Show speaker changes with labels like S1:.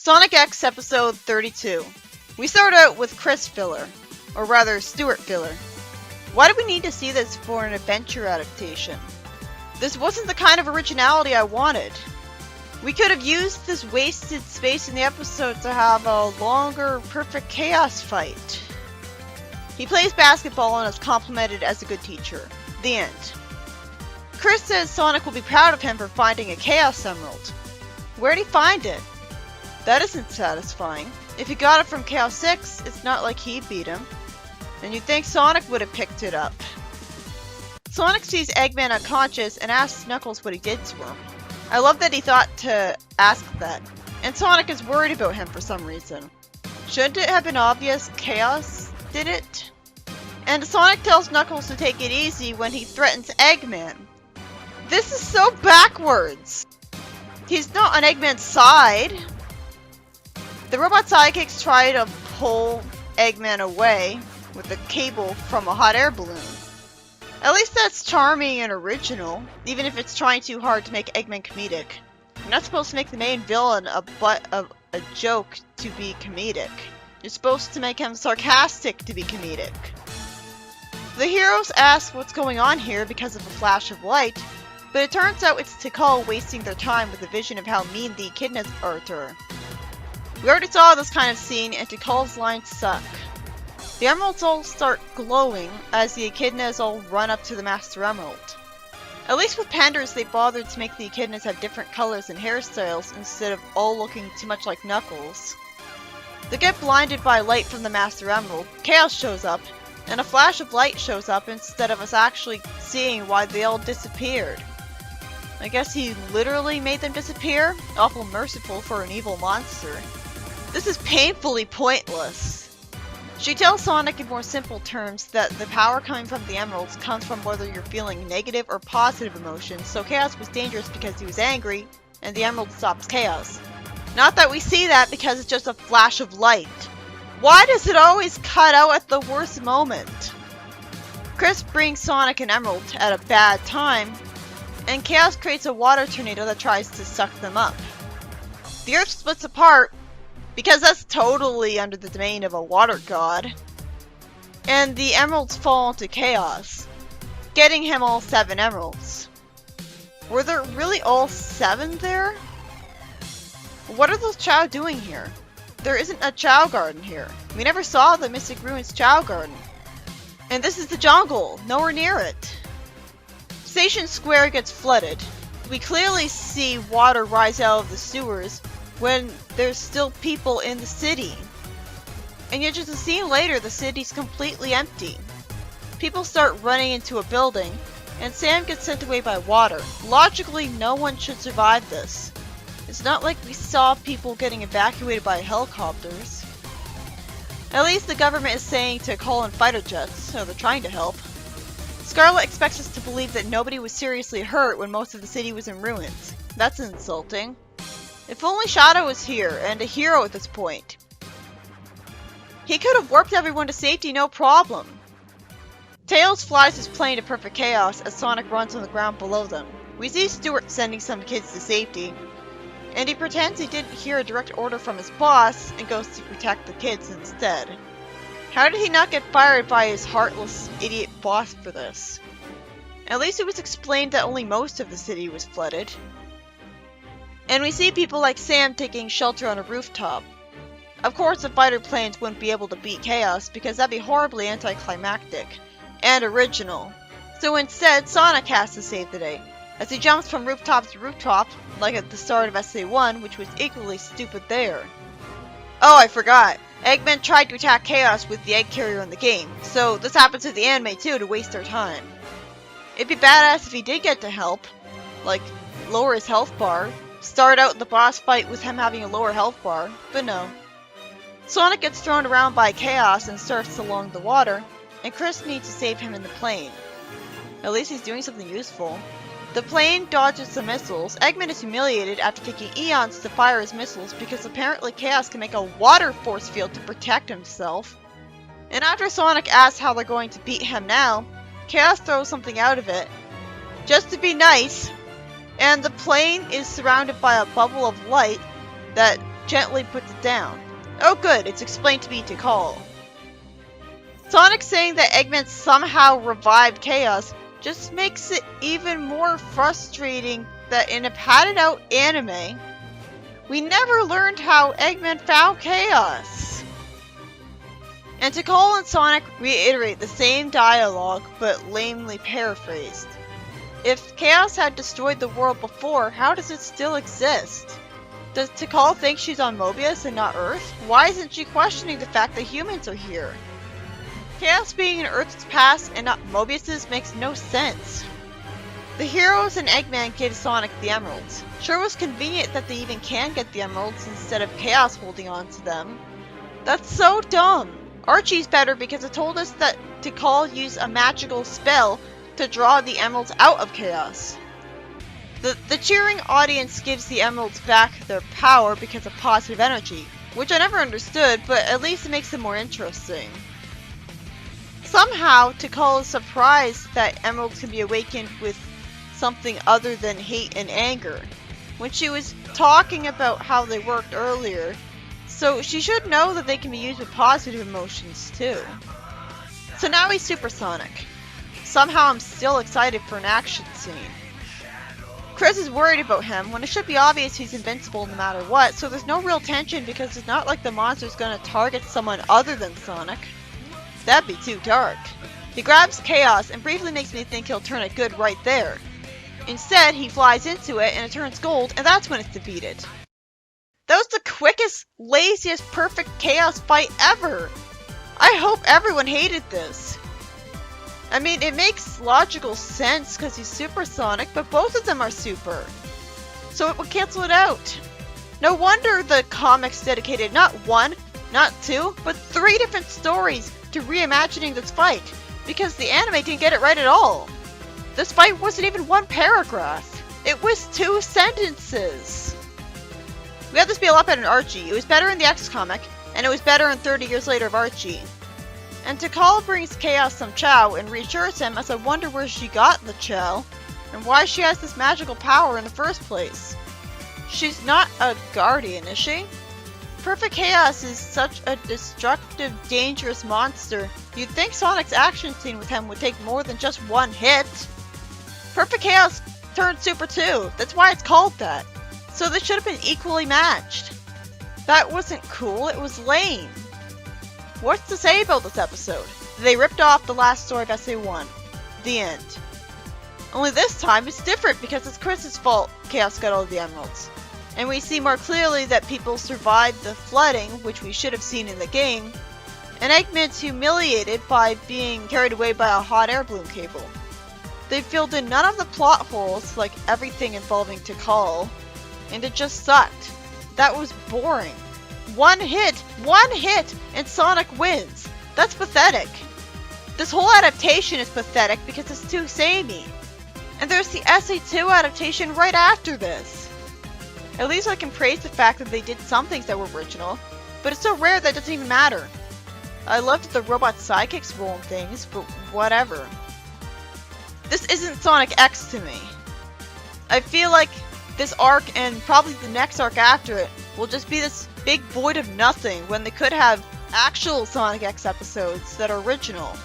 S1: Sonic X Episode 32. We start out with Chris filler, or rather Stuart filler. Why do we need to see this for an adventure adaptation? This wasn't the kind of originality I wanted. We could have used this wasted space in the episode to have a longer, perfect chaos fight. He plays basketball and is complimented as a good teacher. The end. Chris says Sonic will be proud of him for finding a Chaos Emerald. Where'd he find it? That isn't satisfying. If he got it from Chaos 6, it's not like he beat him. And you'd think Sonic would have picked it up. Sonic sees Eggman unconscious and asks Knuckles what he did to him. I love that he thought to ask that. And Sonic is worried about him for some reason. Shouldn't it have been obvious Chaos did it? And Sonic tells Knuckles to take it easy when he threatens Eggman. This is so backwards! He's not on Eggman's side. The robot sidekicks try to pull Eggman away with a cable from a hot air balloon. At least that's charming and original, even if it's trying too hard to make Eggman comedic. You're not supposed to make the main villain a butt of a joke to be comedic. You're supposed to make him sarcastic to be comedic. The heroes ask what's going on here because of a flash of light, but it turns out it's Tikal wasting their time with a vision of how mean the echidnas are to her. We already saw this kind of scene, and Tikal's lines suck. The emeralds all start glowing as the echidnas all run up to the Master Emerald. At least with Panders, they bothered to make the echidnas have different colors and hairstyles instead of all looking too much like Knuckles. They get blinded by light from the Master Emerald, Chaos shows up, and a flash of light shows up instead of us actually seeing why they all disappeared. I guess he literally made them disappear? Awful merciful for an evil monster. This is painfully pointless. She tells Sonic in more simple terms that the power coming from the emeralds comes from whether you're feeling negative or positive emotions, so Chaos was dangerous because he was angry, and the emerald stops Chaos. Not that we see that because it's just a flash of light. Why does it always cut out at the worst moment? Chris brings Sonic an emerald at a bad time, and Chaos creates a water tornado that tries to suck them up. The earth splits apart, because that's totally under the domain of a water god. And the emeralds fall into Chaos, getting him all 7 emeralds. Were there really all 7 there? What are those Chow doing here? There isn't a Chow garden here. We never saw the Mystic Ruins Chow garden. And this is the jungle, nowhere near it. Station Square gets flooded. We clearly see water rise out of the sewers when there's still people in the city. And yet just a scene later, the city's completely empty. People start running into a building, and Sam gets sent away by water. Logically, no one should survive this. It's not like we saw people getting evacuated by helicopters. At least the government is saying to call in fighter jets, so they're trying to help. Scarlet expects us to believe that nobody was seriously hurt when most of the city was in ruins. That's insulting. If only Shadow was here, and a hero at this point. He could have warped everyone to safety no problem. Tails flies his plane to perfect chaos as Sonic runs on the ground below them. We see Stuart sending some kids to safety, and he pretends he didn't hear a direct order from his boss and goes to protect the kids instead. How did he not get fired by his heartless idiot boss for this? At least it was explained that only most of the city was flooded. And we see people like Sam taking shelter on a rooftop. Of course the fighter planes wouldn't be able to beat Chaos because that'd be horribly anticlimactic and original. So instead, Sonic has to save the day, as he jumps from rooftop to rooftop, like at the start of SA1, which was equally stupid there. Oh, I forgot. Eggman tried to attack Chaos with the egg carrier in the game, so this happens in the anime too to waste our time. It'd be badass if he did get to help, like lower his health bar. Start out the boss fight with him having a lower health bar, but no. Sonic gets thrown around by Chaos and surfs along the water, and Chris needs to save him in the plane. At least he's doing something useful. The plane dodges the missiles. Eggman is humiliated after taking eons to fire his missiles because apparently Chaos can make a water force field to protect himself. And after Sonic asks how they're going to beat him now, Chaos throws something out of it, just to be nice, and the plane is surrounded by a bubble of light that gently puts it down. Oh good, it's explained to be Tikal. Sonic saying that Eggman somehow revived Chaos just makes it even more frustrating that in a padded out anime, we never learned how Eggman found Chaos. And Tikal and Sonic reiterate the same dialogue, but lamely paraphrased. If Chaos had destroyed the world before, how does it still exist? Does Tikal think she's on Mobius and not Earth? Why isn't she questioning the fact that humans are here? Chaos being in Earth's past and not Mobius's makes no sense. The heroes and Eggman give Sonic the emeralds. Sure was convenient that they even can get the emeralds instead of Chaos holding on to them. That's so dumb! Archie's better because it told us that Tikal used a magical spell to draw the emeralds out of Chaos. The cheering audience gives the emeralds back their power because of positive energy, which I never understood, but at least it makes them more interesting. Somehow, Tikal is surprised that emeralds can be awakened with something other than hate and anger, when she was talking about how they worked earlier, so she should know that they can be used with positive emotions too. So now he's supersonic. Somehow I'm still excited for an action scene. Chris is worried about him when it should be obvious he's invincible no matter what, so there's no real tension because it's not like the monster's gonna target someone other than Sonic. That'd be too dark. He grabs Chaos and briefly makes me think he'll turn it good right there. Instead, he flies into it and it turns gold, and that's when it's defeated. That was the quickest, laziest, perfect Chaos fight ever! I hope everyone hated this. I mean, it makes logical sense because he's supersonic, but both of them are super. So it would cancel it out. No wonder the comics dedicated not one, not two, but 3 different stories to reimagining this fight, because the anime didn't get it right at all. This fight wasn't even 1 paragraph. It was 2 sentences. We had this be a lot better in Archie. It was better in the X comic, and it was better in 30 Years Later of Archie. And Tikal brings Chaos some chow and reassures him as I wonder where she got the chow, and why she has this magical power in the first place. She's not a guardian, is she? Perfect Chaos is such a destructive, dangerous monster. You'd think Sonic's action scene with him would take more than just 1 hit. Perfect Chaos turned super too. That's why it's called that. So they should have been equally matched. That wasn't cool, it was lame. What's to say about this episode? They ripped off the last story of SA1. The end. Only this time it's different because it's Chris's fault Chaos got all of the emeralds. And we see more clearly that people survived the flooding, which we should have seen in the game, and Eggman's humiliated by being carried away by a hot air balloon cable. They filled in none of the plot holes, like everything involving Tikal, and it just sucked. That was boring. 1 hit, and Sonic wins. That's pathetic. This whole adaptation is pathetic because it's too samey. And there's the SA2 adaptation right after this. At least I can praise the fact that they did some things that were original, but it's so rare that it doesn't even matter. I loved that the robot sidekicks role in things, but whatever. This isn't Sonic X to me. I feel like this arc and probably the next arc after it will just be this big void of nothing when they could have actual Sonic X episodes that are original.